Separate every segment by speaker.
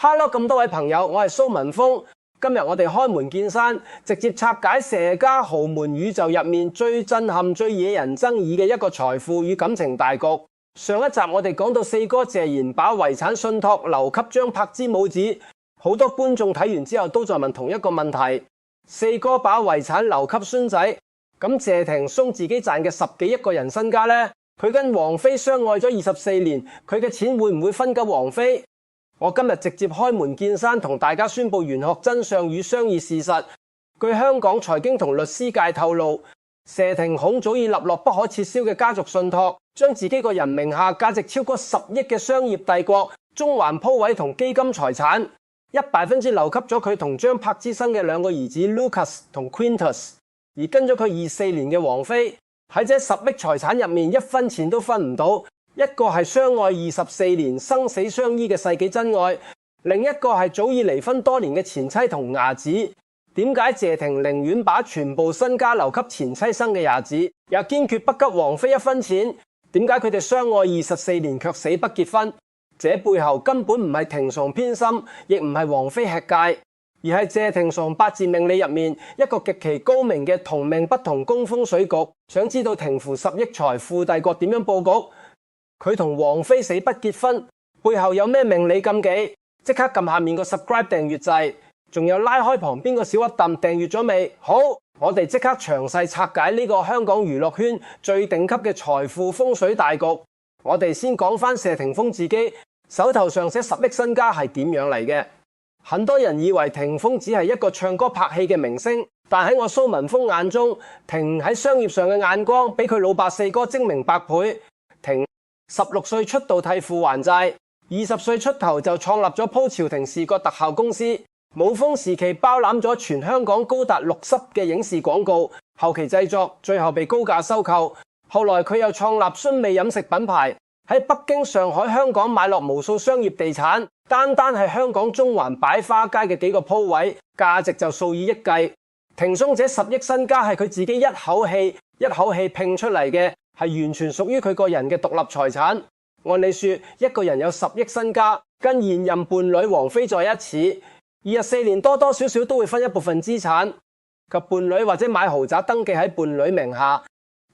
Speaker 1: Hello， 咁多位朋友，我係蘇文峰。今日我哋開門見山，直接拆解佘家豪門宇宙入面最震撼、最惹人爭議嘅一個財富與感情大局。上一集我哋講到四哥謝賢把遺產信託留給張柏芝母子，好多觀眾睇完之後都在問同一個問題：四哥把遺產留給孫仔，咁謝霆鋒自己賺嘅10幾億個人身家呢？佢跟王菲相愛咗24年，佢嘅錢會唔會分給王菲？我今日直接開門見山，同大家宣布玄學真相與商業事實。據香港財經同律師界透露，謝霆鋒早已立落不可撤銷嘅家族信託，將自己個人名下價值超過10億嘅商業帝國、中環鋪位同基金財產，100%留給咗佢同張柏芝生嘅2個兒子 Lucas 同 Quintus， 而跟咗佢24年嘅王菲喺這10億財產入面1分錢都分唔到。一個係相愛24年、生死相依嘅世紀真愛，另一個係早已離婚多年嘅前妻同伢子。點解謝霆寧願把全部身家留給前妻生嘅伢子，又堅決不給王菲1分錢？點解佢哋相愛24年卻死不結婚？這背後根本唔係霆鋒偏心，亦唔係王菲吃戒，而係謝霆鋒八字命理入面一個極其高明嘅同命不同宮風水局。想知道霆父10億財富帝國點樣佈局？佢同王菲死不結婚，背後有咩命理禁忌？即刻撳下面個 subscribe 訂閱掣，仲有拉開旁邊個小核彈訂閱咗未？好，我哋即刻詳細拆解呢個香港娛樂圈最頂級嘅財富風水大局。我哋先講返謝霆鋒自己手頭上寫10億身家係點樣嚟嘅。很多人以為霆鋒只係一個唱歌拍戲嘅明星，但喺我蘇文峰眼中，霆喺商業上嘅眼光比佢老爸四哥精明百倍。霆16歲出道替父還債，20歲出頭就創立咗鋪朝廷視覺特效公司，舞風時期包攬咗全香港高達60嘅影視廣告，後期製作，最後被高價收購。後來佢又創立春味飲食品牌，喺北京、上海、香港買落無數商業地產，單係香港中環擺花街嘅幾個鋪位，價值就數以億計。霆鋒這10億身家係佢自己一口氣拼出嚟嘅，係完全屬於佢個人嘅獨立財產。按理說，一個人有10億身家，跟現任伴侶王菲在一起，24年多少少都會分一部分資產，及伴侶或者買豪宅登記喺伴侶名下。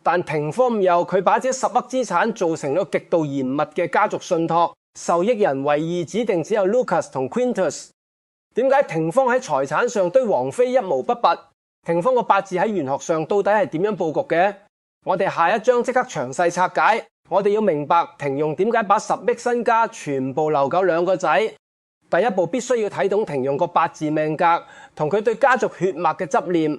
Speaker 1: 但霆鋒唔有，佢把這10億資產做成咗極度嚴密嘅家族信託，受益人唯二指定只有 Lucas 同 Quintus。點解霆鋒喺財產上對王菲一毛不拔？霆鋒個八字喺玄學上到底係點樣佈局嘅？我哋下一章即刻詳細拆解。我哋要明白霆鋒點解把10億身家全部留給2個仔。第一步必須要睇懂霆鋒個八字命格同佢對家族血脈嘅執念。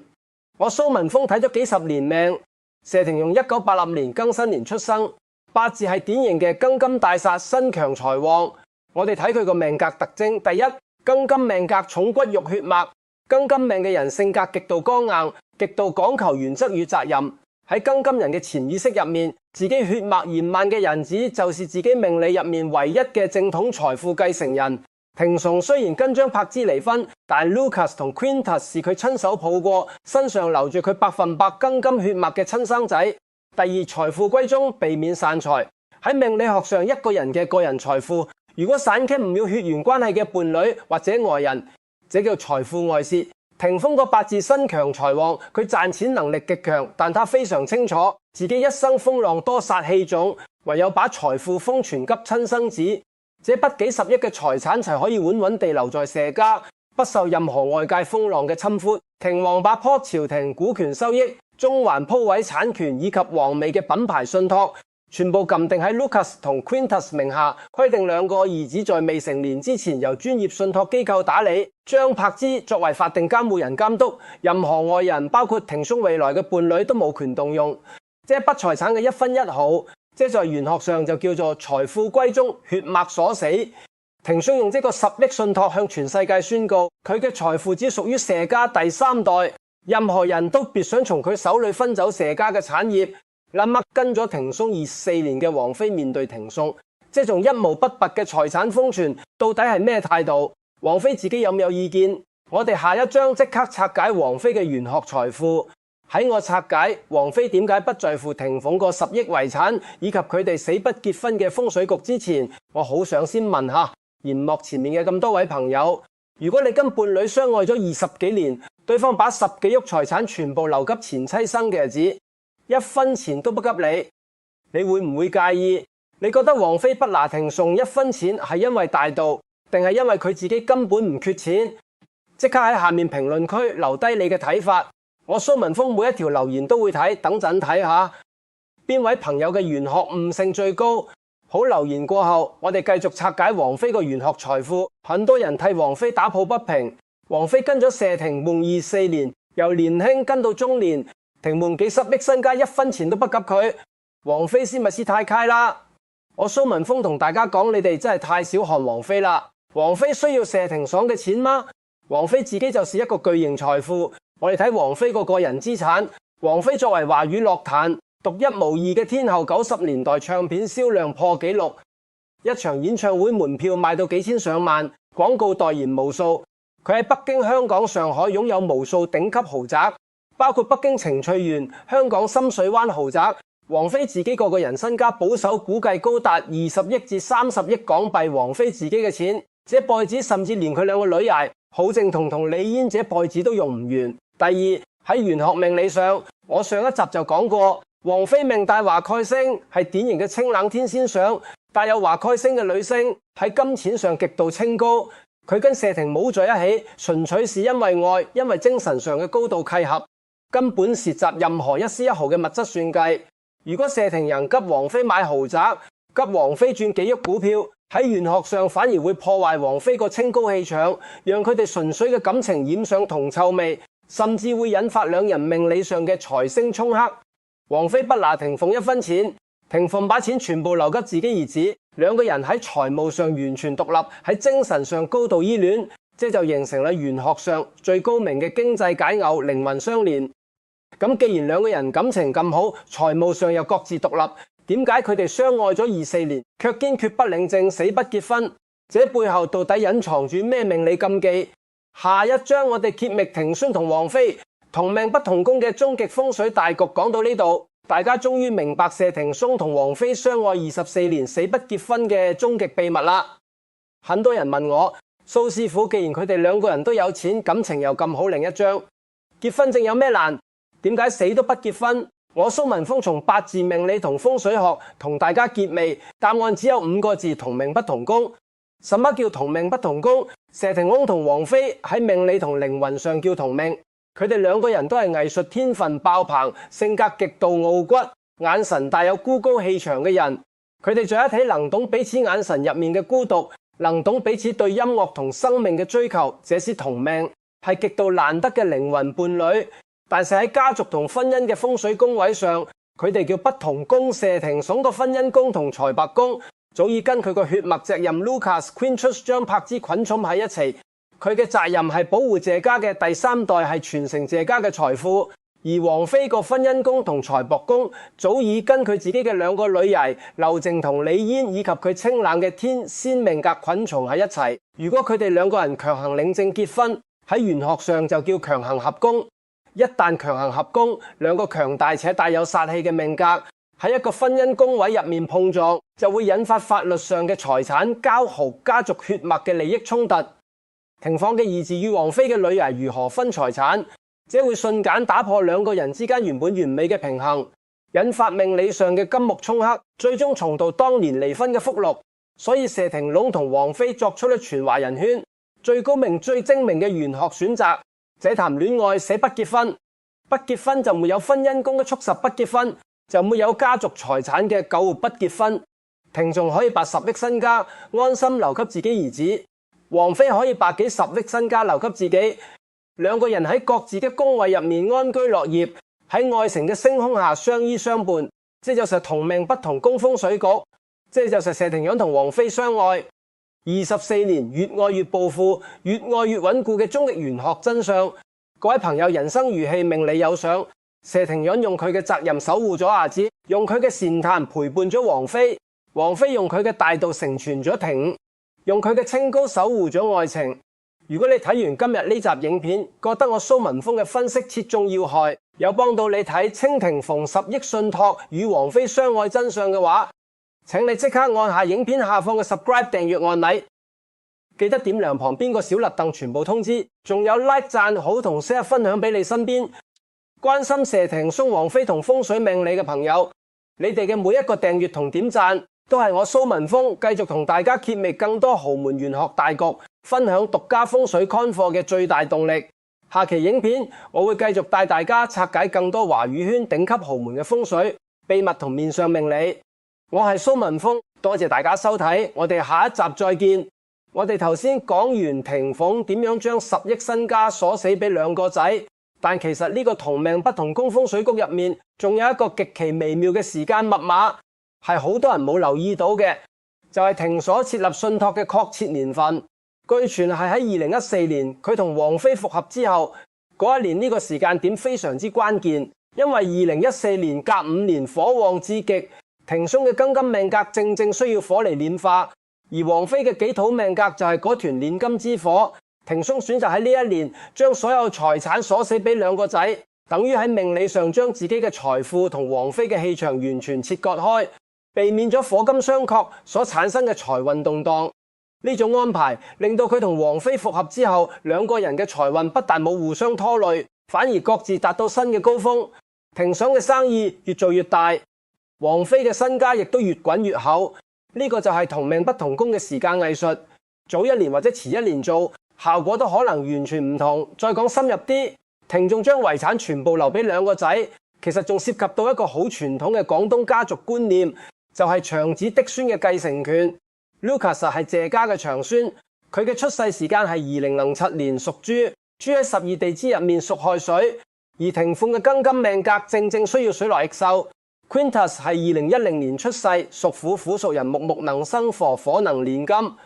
Speaker 1: 我蘇文峰睇咗幾十年命，謝霆鋒1980年庚申年出生，八字係典型嘅庚金大煞，身強財旺。我哋睇佢個命格特徵，第一，庚金命格重骨肉血脈，庚金命嘅人性格極度剛硬，極度講求原則與責任。喺庚金人嘅潛意識入面，自己血脈延漫嘅人子就是自己命理入面唯一嘅正統財富繼承人。霆鋒雖然跟張柏芝離婚，但 Lucas 同 Quintus 是佢親手抱過，身上流住佢100%庚金血脈嘅親生仔。第二，財富歸宗，避免散財。喺命理學上，一個人嘅個人財富，如果散傾唔要血緣關係嘅伴侶或者外人，這叫財富外泄。霆鋒個八字身強財旺，佢賺錢能力極強，但他非常清楚自己一生風浪多煞氣重，唯有把財富封存給親生子，這筆幾10億嘅財產才可以穩穩地留在謝家，不受任何外界風浪嘅侵蝕。霆王把鋪朝廷股權收益、中環鋪位產權以及皇味嘅品牌信託，全部撳定喺 Lucas 同 Quintus 名下，規定2個兒子在未成年之前由專業信託機構打理。張柏芝作為法定監護人監督，任何外人包括霆鋒未來嘅伴侶都冇權動用。這筆財產嘅1分1毫，這在玄學上就叫做財富歸宗，血脈鎖死。霆鋒用這個10億信託向全世界宣告，佢嘅財富只屬於謝家第3代，任何人都別想從佢手裏分走謝家嘅產業。立刻跟咗霆鋒24年嘅王菲面對霆鋒，這種一毛不拔嘅財產封存，到底係咩態度？王菲自己有冇意見？我哋下一章即刻拆解王菲嘅玄學財富。喺我拆解王菲點解不在乎霆鋒個10億遺產以及佢哋死不結婚嘅風水局之前，我好想先問下熒幕前面嘅咁多位朋友，如果你跟伴侶相愛咗20幾年，對方把10幾億財產全部留給前妻生嘅日子，1分錢都不給你，你會唔會介意？你覺得王菲不拿停送1分錢係因為大度，定係因為佢自己根本唔缺錢？即刻喺下面評論區留低你嘅睇法，我蘇文峰每一條留言都會睇，等陣睇下邊位朋友嘅玄學悟性最高。好，留言過後，我哋繼續拆解王菲個玄學財富。很多人替王菲打抱不平，王菲跟咗謝霆夢24年，由年輕跟到中年，霆夢幾十億身家1分錢都不給佢，王菲先咪是太契啦。我蘇文峰同大家講，你哋真係太小看王菲啦。王菲需要謝霆爽嘅錢嗎？王菲自己就是一個巨型財富。我哋睇王菲個人資產，王菲作為華語樂壇獨一無二嘅天后，90年代唱片銷量破紀錄，一場演唱會門票賣到幾千上萬，廣告代言無數。佢喺北京、香港、上海擁有無數頂級豪宅，包括北京晴翠園、香港深水灣豪宅。王菲自己個人身家保守估計高達20億至30億港幣，王菲自己嘅錢，這輩子甚至連佢兩個女兒郝靜同李嫣這輩子都用唔完。第二，喺玄學命理上，我上一集就講過，王菲命帶華蓋星，係典型嘅清冷天仙相，帶有華蓋星嘅女星喺金錢上極度清高。佢跟謝霆冇在一起，純粹是因為愛，因為精神上嘅高度契合，根本涉及任何一絲一毫嘅物質算計。如果謝霆人急王菲買豪宅，急王菲轉幾億股票，喺玄學上反而會破壞王菲個清高氣場，讓佢哋純粹嘅感情染上銅臭味，甚至會引發兩人命理上嘅財星沖克。王菲不拿霆鳳1分錢，霆鳳把錢全部留給自己兒子，兩個人喺財務上完全獨立，喺精神上高度依戀，這就形成了玄學上最高明嘅經濟解偶，靈魂相連。咁既然兩個人感情咁好，財務上又各自獨立，點解佢哋相愛咗24年，卻堅決不領證，死不結婚？這背後到底隱藏住咩命理禁忌？下一章我哋揭秘霆孫同王菲同命不同宮嘅終極風水大局。講到呢度，大家終於明白謝霆鋒同王菲相愛24年死不結婚嘅終極秘密啦。很多人問我，蘇師傅，既然佢哋兩個人都有錢，感情又咁好，另一章結婚證有咩難？點解死都不結婚？我蘇文峰從八字命理同風水學同大家揭秘，答案只有5個字：同命不同宮。什麼叫同命不同宮？謝霆鋒同王菲喺命理同靈魂上叫同命，佢哋兩個人都係藝術天分爆棚、性格極度傲骨、眼神帶有孤高氣場嘅人。佢哋在一起能懂彼此眼神入面嘅孤獨，能懂彼此對音樂同生命嘅追求，這是同命，係極度難得嘅靈魂伴侶。但是喺家族同婚姻嘅風水宮位上，佢哋叫不同宮。謝霆鋒個婚姻宮同財帛宮早已跟佢個血脈責任 Lucas Quintus 張柏芝捆綁喺一齊。佢嘅責任係保護謝家嘅第3代，係傳承謝家嘅財富。而王菲個婚姻宮同財帛宮早已跟佢自己嘅2個女兒劉靜同李嫣以及佢清冷嘅天仙命格捆綁喺一齊。如果佢哋2個人強行領證結婚，喺玄學上就叫強行合宮。一旦強行合宮，2個強大且帶有殺氣嘅命格喺一個婚姻宮位入面碰撞，就會引發法律上嘅財產交豪、家族血脈嘅利益衝突。霆鋒嘅兒子與王菲嘅女兒如何分財產，這會瞬間打破2個人之間原本完美嘅平衡，引發命理上嘅金木沖克，最終重蹈當年離婚嘅覆轆。所以謝霆鋒同王菲作出咗全華人圈最高明、最精明嘅玄學選擇。這談戀愛死不結婚，不結婚就沒有婚姻宮嘅促使不結婚，就沒有家族財產嘅救不結婚。霆仲可以把10億身家安心留給自己兒子，王菲可以把幾十億身家留給自己。2個人喺各自嘅宮位入面安居樂業，喺愛情嘅星空下相依相伴，這就是同命不同宮風水局。這就是謝霆鋒同王菲相愛24年，越愛越暴富，越愛越穩固嘅終極玄學真相。各位朋友，人生如戲，命理有相。謝霆鋒用佢嘅責任守護咗阿芝，用佢嘅善談陪伴咗王菲，王菲用佢嘅大度成全咗霆，用佢嘅清高守護咗愛情。如果你睇完今日呢集影片，覺得我蘇文峰嘅分析切中要害，有幫到你睇清霆逢10億信託與王菲相愛真相嘅話，請你即刻按下影片下方嘅 subscribe 訂閱按鈕。記得點亮旁邊個小粒凳全部通知，仲有 like 讚好同 share 分享俾你身邊關心謝霆鋒、王菲同風水命理嘅朋友。你哋嘅每一個訂閱同點讚，都係我蘇文峰繼續同大家揭秘更多豪門玄學大局，分享獨家風水乾貨嘅最大動力。下期影片我會繼續帶大家拆解更多華語圈頂級豪門嘅風水秘密同面相命理。我係蘇文峰，多謝大家收睇，我哋下一集再見。我哋頭先講完霆鋒點樣將10億身家鎖死俾兩個仔，但其實呢個同命不同宮風水局入面仲有一個極其微妙嘅時間密碼，係好多人冇留意到嘅，就係霆所設立信託嘅確切年份。據傳係喺2014年，佢同王菲復合之後嗰一年，呢個時間點非常之關鍵，因為2014年甲午年火旺至極，霆鋒嘅庚金命格正正需要火嚟煉化。而王菲嘅己土命格就係嗰團煉金之火，霆鋒選擇喺呢一年將所有財產鎖死俾兩個仔，等於喺命理上將自己嘅財富同王菲嘅氣場完全切割開，避免咗火金相剋所產生嘅財運動盪。呢種安排令到佢同王菲復合之後，兩個人嘅財運不但冇互相拖累，反而各自達到新嘅高峰。霆鋒嘅生意越做越大，王菲嘅身家亦都越滾越厚。呢個就係同命不同宮嘅時間藝術，早一年或者遲一年做，效果都可能完全唔同。再講深入啲，霆仲將遺產全部留俾兩個仔，其實仲涉及到一個好傳統嘅廣東家族觀念，就係長子嫡孫嘅繼承權。Lucas 係謝家嘅長孫，佢嘅出世時間係2007年，屬豬，豬喺12地支入面屬亥水，而霆鋒嘅庚金命格正正需要水來益獸。Quintus 係2010年出世，屬虎，虎屬人木，木能生火，火能煉金。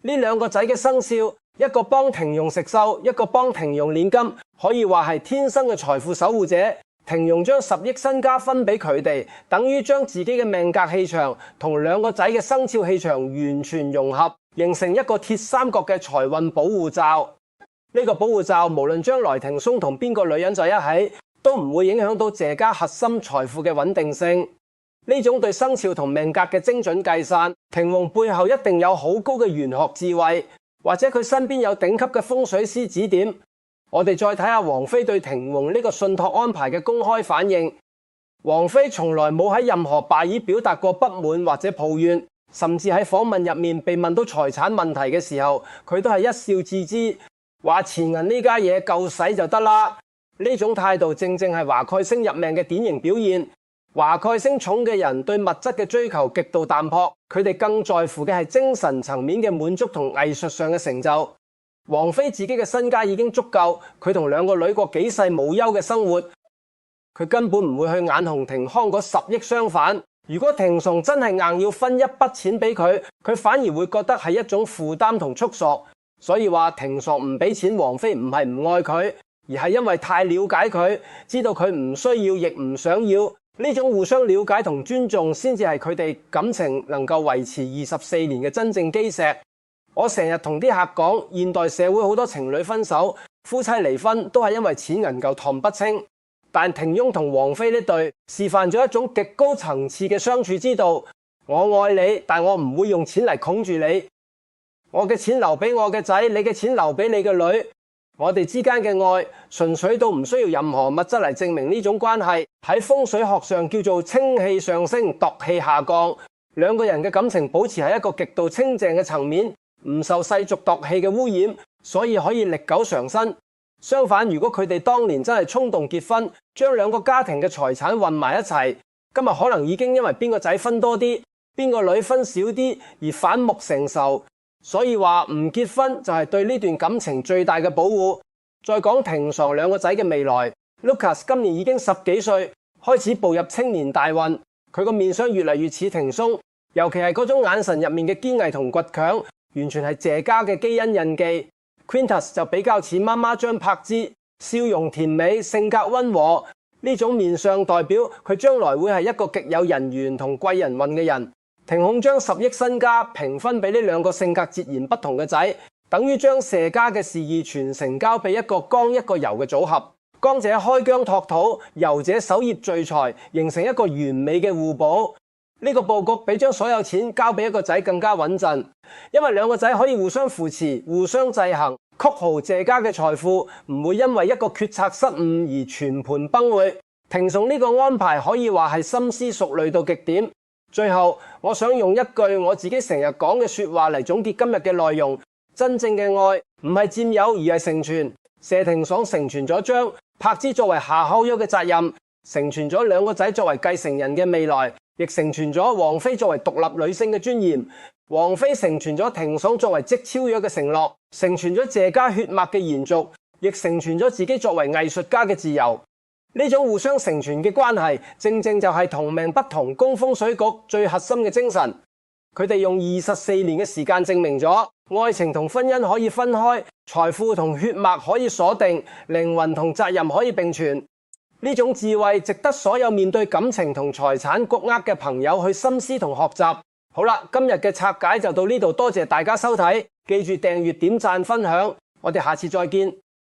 Speaker 1: 呢兩個仔嘅生肖，一個幫霆庸食獸，一個幫霆庸煉金，可以話係天生嘅財富守護者。霆庸將10億身家分俾佢哋，等於將自己嘅命格氣場同兩個仔嘅生肖氣場完全融合，形成一個鐵三角嘅財運保護罩。呢個保護罩無論將來霆鋒同邊個女人在一起，都唔會影響到謝家核心財富嘅穩定性。呢種對生肖同命格嘅精準計算，霆鋒背後一定有好高嘅玄學智慧，或者佢身邊有頂級嘅風水師指點。我哋再睇下王菲對霆鋒呢個信託安排嘅公開反應。王菲從來冇喺任何拜爾表達過不滿或者抱怨，甚至喺訪問入面被問到財產問題嘅時候，佢都係一笑置之，話錢銀呢家嘢夠使就得啦。呢種態度正正係華蓋星入命嘅典型表現。華蓋星重嘅人對物質嘅追求極度淡薄，佢哋更在乎嘅係精神層面嘅滿足同藝術上嘅成就。王菲自己嘅身家已經足夠，佢同兩個女過幾世無憂嘅生活，佢根本唔會去眼紅霆康嗰10億。相反，如果霆鋒真係硬要分一筆錢俾佢，佢反而會覺得係一種負擔同束索。所以話霆鋒唔俾錢王菲唔係唔愛佢，而係因為太了解佢，知道佢唔需要亦唔想要。呢種互相了解同尊重，先至係佢哋感情能夠維持24年嘅真正基石。我成日同啲客講，現代社會好多情侶分手、夫妻離婚都係因為錢銀夠氹不清。但霆鋒同王菲呢對示範咗一種極高層次嘅相處之道。我愛你，但我唔會用錢嚟箍住你。我嘅錢留俾我嘅仔，你嘅錢留俾你嘅女。我哋之間嘅愛純粹到唔需要任何物質嚟證明呢種關係。喺風水學上叫做清氣上升，度氣下降。兩個人嘅感情保持喺一個極度清淨嘅層面，唔受世俗度氣嘅污染，所以可以歷久常新。相反，如果佢哋當年真係衝動結婚，將兩個家庭嘅財產混埋一齊，今日可能已經因為邊個仔分多啲，邊個女分少啲而反目成仇。所以話唔結婚就係對呢段感情最大嘅保護。再講霆鋒兩個仔嘅未來， Lucas 今年已經10幾歲，開始步入青年大運。佢個面相越嚟越似霆鋒，尤其係嗰種眼神入面嘅堅毅同倔強，完全係謝家嘅基因印記。Quintus 就比較似媽媽張柏芝，笑容甜美，性格溫和。呢種面相代表佢將來會係一個極有人緣同貴人運嘅人。霆鋒將10億身家平分俾呢兩個性格截然不同嘅仔，等於將謝家嘅事業傳承交俾一個剛一個柔嘅組合。剛者開疆拓土，柔者守業聚財，形成一個完美嘅互補。呢個佈局比將所有錢交俾一個仔更加穩陣，因為兩個仔可以互相扶持、互相制衡。曲豪謝家嘅財富唔會因為一個決策失誤而全盤崩潰。庭崇呢個安排可以話係深思熟慮到極點。最後，我想用一句我自己成日講嘅說話嚟總結今日嘅內容：真正嘅愛唔係佔有，而係成全。謝霆鋒成全咗張柏芝作為夏口優嘅責任，成全咗兩個仔作為繼承人嘅未來，亦成全咗王菲作為獨立女性嘅尊嚴。王菲成全咗霆鋒作為即超約嘅承諾，成全咗謝家血脈嘅延續，亦成全咗自己作為藝術家嘅自由。呢種互相成全嘅關係，正正就係同命不同宮風水局最核心嘅精神。佢哋用24年嘅時間證明咗，愛情同婚姻可以分開，財富同血脈可以鎖定，靈魂同責任可以並存。呢種智慧值得所有面對感情同財產局握嘅朋友去深思同學習。好啦，今日嘅拆解就到呢度，多謝大家收睇，記住訂閱、點讚、分享，我哋下次再見。